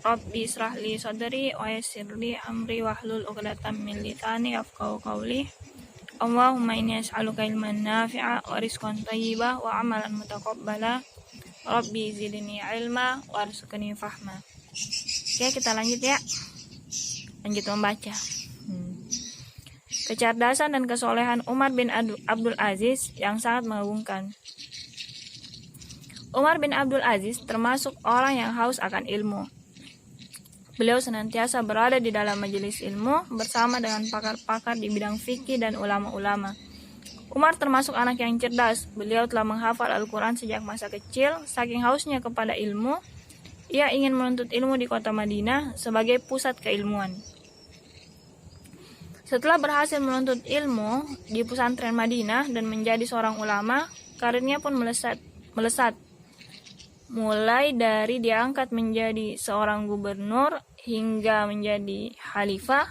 Rabbi israh li sadri wa yassir li amri wahlul 'uqdatam min lisani yafqahu qawli. Allahumma inni as'aluka ilman nafi'a wa rizqan thayyiba wa amalan mutaqabbala. Rabbi zidni ilma warzuqni fahma. Oke, kita lanjut ya. Lanjut membaca. Kecerdasan dan kesolehan Umar bin Abdul Aziz yang sangat mengagumkan. Umar bin Abdul Aziz termasuk orang yang haus akan ilmu. Beliau senantiasa berada di dalam majelis ilmu bersama dengan pakar-pakar di bidang fikih dan ulama-ulama. Umar termasuk anak yang cerdas. Beliau telah menghafal Al-Quran sejak masa kecil. Saking hausnya kepada ilmu, ia ingin menuntut ilmu di kota Madinah sebagai pusat keilmuan. Setelah berhasil menuntut ilmu di pesantren Madinah dan menjadi seorang ulama, karirnya pun melesat. Mulai dari diangkat menjadi seorang gubernur hingga menjadi khalifah.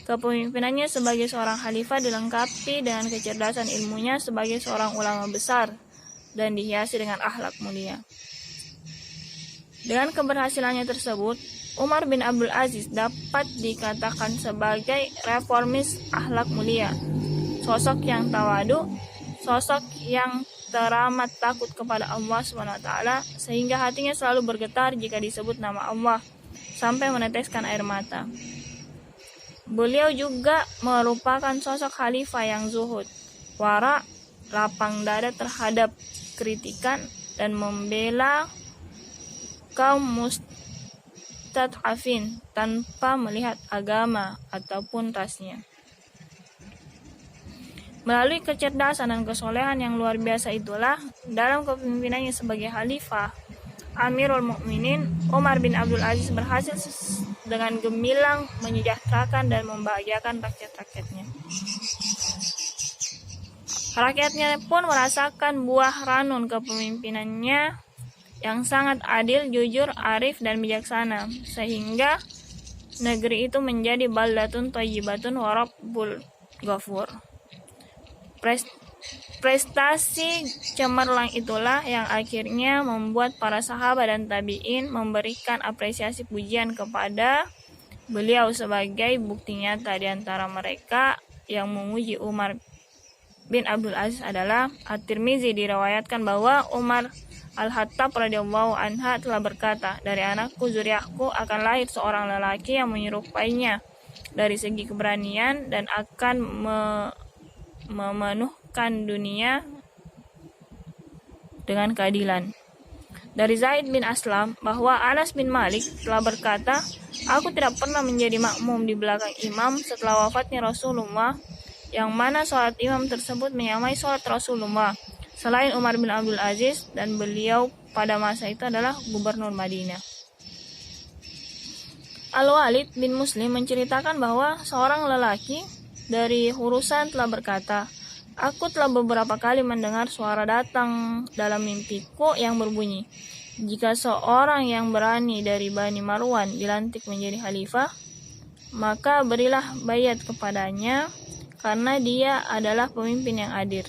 Kepemimpinannya sebagai seorang khalifah dilengkapi dengan kecerdasan ilmunya sebagai seorang ulama besar dan dihiasi dengan akhlak mulia. Dengan keberhasilannya tersebut, Umar bin Abdul Aziz dapat dikatakan sebagai reformis akhlak mulia, sosok yang tawadu, sosok yang teramat takut kepada Allah SWT, sehingga hatinya selalu bergetar jika disebut nama Allah sampai meneteskan air mata. Beliau juga merupakan sosok khalifah yang zuhud, wara, lapang dada terhadap kritikan dan membela kaum mustad'afin tanpa melihat agama ataupun rasnya. Melalui kecerdasan dan kesolehan yang luar biasa itulah, dalam kepemimpinannya sebagai khalifah Amirul Mukminin, Umar bin Abdul Aziz berhasil dengan gemilang menyejahterakan dan membahagiakan rakyat-rakyatnya. Rakyatnya pun merasakan buah ranun kepemimpinannya yang sangat adil, jujur, arif, dan bijaksana, sehingga negeri itu menjadi baldatun thayyibatun wa rabbul ghafur. Prestasi cemerlang itulah yang akhirnya membuat para sahabat dan tabi'in memberikan apresiasi pujian kepada beliau sebagai bukti nyata. Di antara mereka yang memuji Umar bin Abdul Aziz adalah At-Tirmizi. Diriwayatkan bahwa Umar Al-Khattab radhiyallahu anha telah berkata, "Dari anakku zuriatku akan lahir seorang lelaki yang menyerupainya dari segi keberanian dan akan memenuhkan dunia dengan keadilan." Dari Zaid bin Aslam bahwa Anas bin Malik telah berkata, "Aku tidak pernah menjadi makmum di belakang imam setelah wafatnya Rasulullah, yang mana sholat imam tersebut menyamai sholat Rasulullah selain Umar bin Abdul Aziz, dan beliau pada masa itu adalah gubernur Madinah." Al-Walid bin Muslim menceritakan bahwa seorang lelaki dari Hurusan telah berkata, "Aku telah beberapa kali mendengar suara datang dalam mimpiku yang berbunyi, 'Jika seorang yang berani dari Bani Marwan dilantik menjadi khalifah, maka berilah baiat kepadanya karena dia adalah pemimpin yang adil.'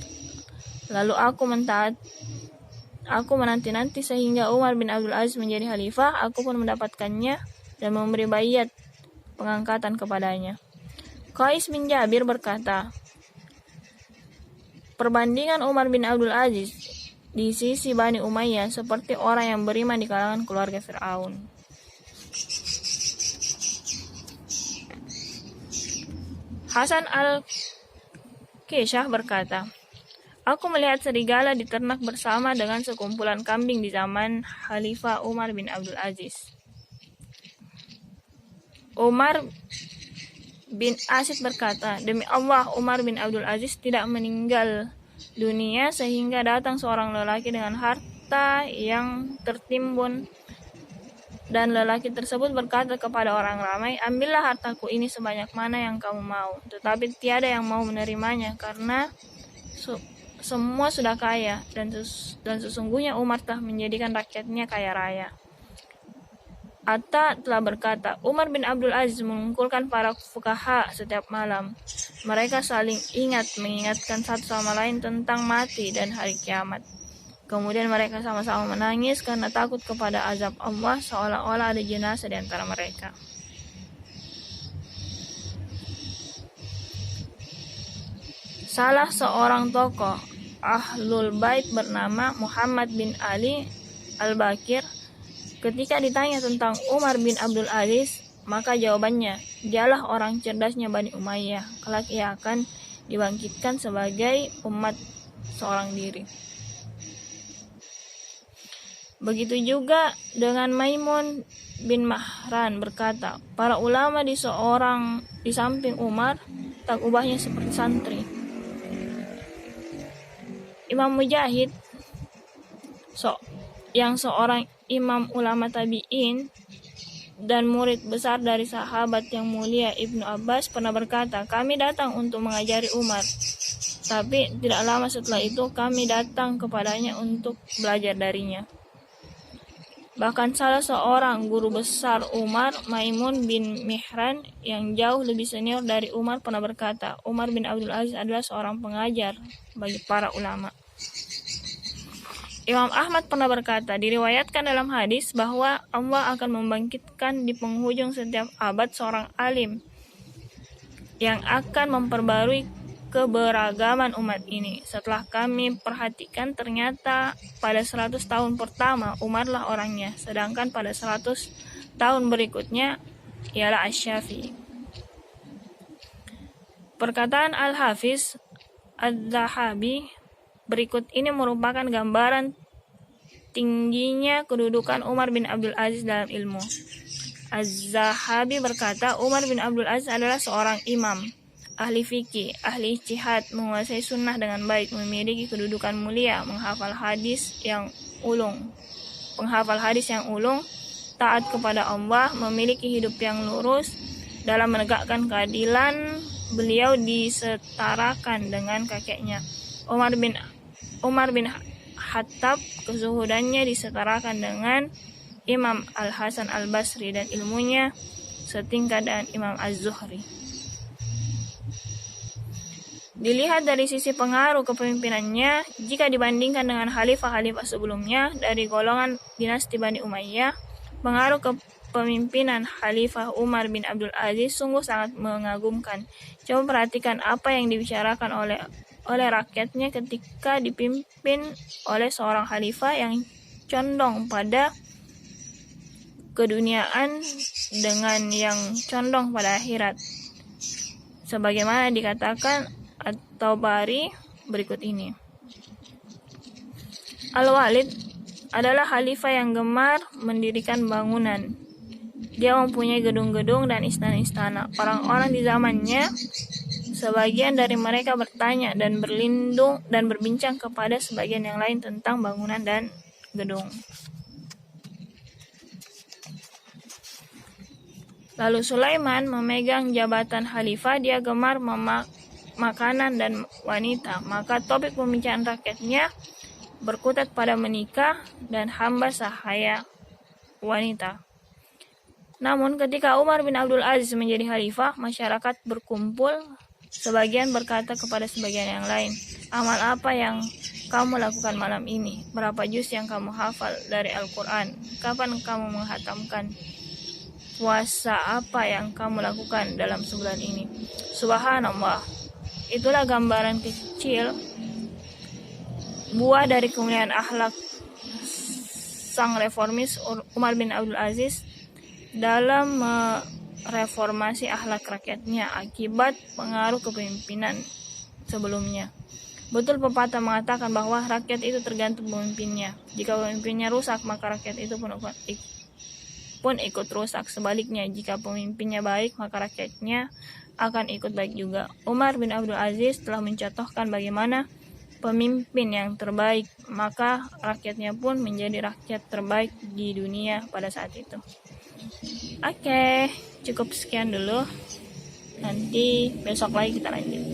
Lalu aku menanti-nanti sehingga Umar bin Abdul Aziz menjadi khalifah. Aku pun mendapatkannya dan memberi baiat pengangkatan kepadanya." Qais bin Jabir berkata, "Perbandingan Umar bin Abdul Aziz di sisi Bani Umayyah seperti orang yang beriman di kalangan keluarga Fir'aun." Hasan al-Kishah berkata, "Aku melihat serigala diternak bersama dengan sekumpulan kambing di zaman Khalifah Umar bin Abdul Aziz." Umar bin Asid berkata, "Demi Allah, Umar bin Abdul Aziz tidak meninggal dunia sehingga datang seorang lelaki dengan harta yang tertimbun, dan lelaki tersebut berkata kepada orang ramai, 'Ambillah hartaku ini sebanyak mana yang kamu mau.' Tetapi tiada yang mau menerimanya karena semua sudah kaya, dan sesungguhnya Umar telah menjadikan rakyatnya kaya raya." Atta telah berkata, "Umar bin Abdul Aziz mengumpulkan para fuqaha setiap malam. Mereka saling mengingatkan satu sama lain tentang mati dan hari kiamat. Kemudian mereka sama-sama menangis karena takut kepada azab Allah, seolah-olah ada jenazah di antara mereka. Salah seorang tokoh Ahlul Bait bernama Muhammad bin Ali Al-Bakir ketika ditanya tentang Umar bin Abdul Aziz, maka jawabannya, dialah orang cerdasnya Bani Umayyah, kelak ia akan dibangkitkan sebagai umat seorang diri. Begitu juga dengan Maimun bin Mahran berkata, para ulama di samping Umar tak ubahnya seperti santri. Imam Mujahid yang seorang imam ulama tabi'in dan murid besar dari sahabat yang mulia Ibnu Abbas pernah berkata, kami datang untuk mengajari Umar, tapi tidak lama setelah itu kami datang kepadanya untuk belajar darinya. Bahkan salah seorang guru besar Umar, Maimun bin Mihran, yang jauh lebih senior dari Umar pernah berkata, Umar bin Abdul Aziz adalah seorang pengajar bagi para ulama. Imam Ahmad pernah berkata, diriwayatkan dalam hadis bahwa Allah akan membangkitkan di penghujung setiap abad seorang alim yang akan memperbarui keberagaman umat ini. Setelah kami perhatikan, ternyata pada 100 tahun pertama Umarlah orangnya, sedangkan pada 100 tahun berikutnya ialah Asy-Syafi'i. Perkataan Al-Hafiz Adz-Dzahabi berikut ini merupakan gambaran tingginya kedudukan Umar bin Abdul Aziz dalam ilmu. Az-Zahabi berkata, Umar bin Abdul Aziz adalah seorang imam, ahli fikih, ahli ijtihad, menguasai sunnah dengan baik, memiliki kedudukan mulia, penghafal hadis yang ulung, taat kepada Allah, memiliki hidup yang lurus. Dalam menegakkan keadilan, beliau disetarakan dengan kakeknya. Umar bin Khattab, kezuhudannya disetarakan dengan Imam Al-Hasan Al-Basri dan ilmunya setingkat dengan Imam Az-Zuhri. Dilihat dari sisi pengaruh kepemimpinannya, jika dibandingkan dengan khalifah-khalifah sebelumnya dari golongan dinasti Bani Umayyah, pengaruh kepemimpinan Khalifah Umar bin Abdul Aziz sungguh sangat mengagumkan. Coba perhatikan apa yang dibicarakan oleh rakyatnya ketika dipimpin oleh seorang khalifah yang condong pada keduniaan dengan yang condong pada akhirat. Sebagaimana dikatakan At-Tabari berikut ini. Al-Walid adalah khalifah yang gemar mendirikan bangunan. Dia mempunyai gedung-gedung dan istana-istana. Orang-orang di zamannya, sebagian dari mereka bertanya dan berbincang kepada sebagian yang lain tentang bangunan dan gedung. Lalu Sulaiman memegang jabatan khalifah, dia gemar makanan dan wanita, maka topik pembicaraan rakyatnya berkutat pada menikah dan hamba sahaya wanita. Namun ketika Umar bin Abdul Aziz menjadi khalifah, masyarakat berkumpul. Sebagian berkata kepada sebagian yang lain, amal apa yang kamu lakukan malam ini? Berapa juz yang kamu hafal dari Al-Quran? Kapan kamu menghatamkan? Puasa apa yang kamu lakukan dalam sebulan ini? Subhanallah. Itulah gambaran kecil buah dari kemuliaan akhlak sang reformis Umar bin Abdul Aziz dalam reformasi akhlak rakyatnya akibat pengaruh kepemimpinan sebelumnya. Betul pepatah mengatakan bahwa rakyat itu tergantung pemimpinnya. Jika pemimpinnya rusak, maka rakyat itu pun ikut rusak. Sebaliknya, jika pemimpinnya baik, maka rakyatnya akan ikut baik juga. Umar bin Abdul Aziz telah mencontohkan bagaimana pemimpin yang terbaik, maka rakyatnya pun menjadi rakyat terbaik di dunia pada saat itu. Oke, cukup sekian dulu. Nanti besok lagi kita lanjut.